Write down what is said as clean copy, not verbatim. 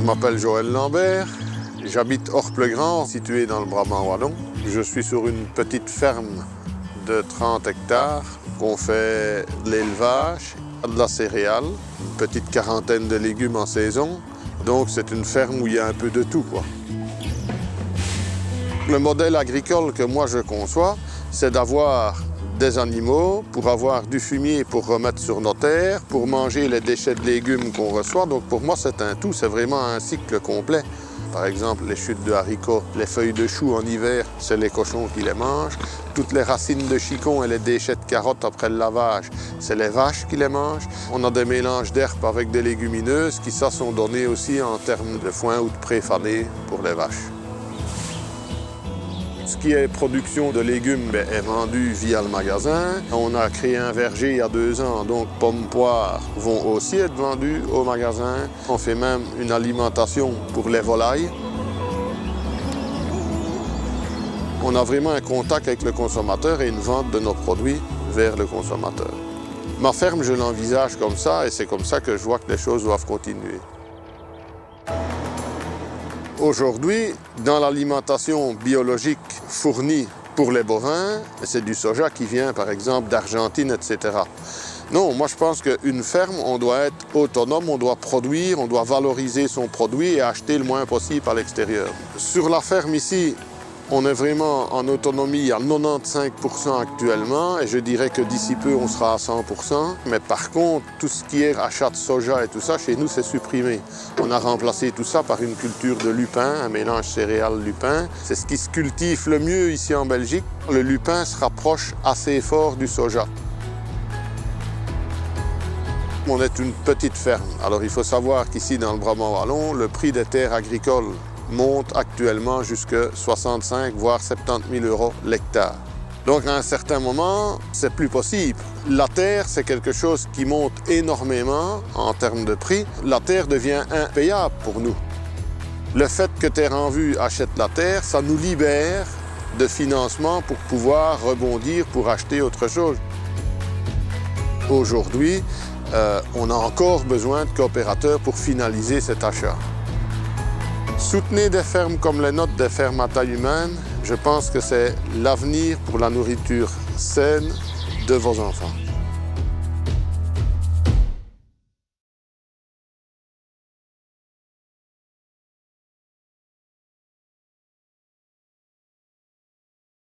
m'appelle Joël Lambert, j'habite Orplegrand, situé dans le Brabant wallon. Je suis sur une petite ferme de 30 hectares qu'on fait de l'élevage, de la céréale, une petite quarantaine de légumes en saison. Donc c'est une ferme où il y a un peu de tout, quoi. Le modèle agricole que moi je conçois, c'est d'avoir des animaux pour avoir du fumier pour remettre sur nos terres, pour manger les déchets de légumes qu'on reçoit. Donc pour moi c'est un tout, c'est vraiment un cycle complet. Par exemple, les chutes de haricots, les feuilles de choux en hiver, c'est les cochons qui les mangent. Toutes les racines de chicon et les déchets de carottes après le lavage, c'est les vaches qui les mangent. On a des mélanges d'herbes avec des légumineuses qui, ça, sont donnés aussi en termes de foin ou de pré-fané pour les vaches. Ce qui est production de légumes est vendu via le magasin. On a créé un verger il y a 2 ans, donc pommes, poires vont aussi être vendues au magasin. On fait même une alimentation pour les volailles. On a vraiment un contact avec le consommateur et une vente de nos produits vers le consommateur. Ma ferme, je l'envisage comme ça et c'est comme ça que je vois que les choses doivent continuer. Aujourd'hui, dans l'alimentation biologique fournie pour les bovins, c'est du soja qui vient, par exemple, d'Argentine, etc. Non, moi je pense qu'une ferme, on doit être autonome, on doit produire, on doit valoriser son produit et acheter le moins possible à l'extérieur. Sur la ferme ici, on est vraiment en autonomie à 95% actuellement et je dirais que d'ici peu, on sera à 100%. Mais par contre, tout ce qui est achat de soja et tout ça, chez nous, c'est supprimé. On a remplacé tout ça par une culture de lupin, un mélange céréales-lupin. C'est ce qui se cultive le mieux ici en Belgique. Le lupin se rapproche assez fort du soja. On est une petite ferme. Alors il faut savoir qu'ici, dans le Brabant wallon, le prix des terres agricoles monte actuellement jusqu'à 65 voire 70 000 € l'hectare. Donc à un certain moment, c'est plus possible. La terre, c'est quelque chose qui monte énormément en termes de prix. La terre devient impayable pour nous. Le fait que Terre en Vue achète la terre, ça nous libère de financement pour pouvoir rebondir, pour acheter autre chose. Aujourd'hui, on a encore besoin de coopérateurs pour finaliser cet achat. Soutenez des fermes comme les nôtres, des fermes à taille humaine. Je pense que c'est l'avenir pour la nourriture saine de vos enfants.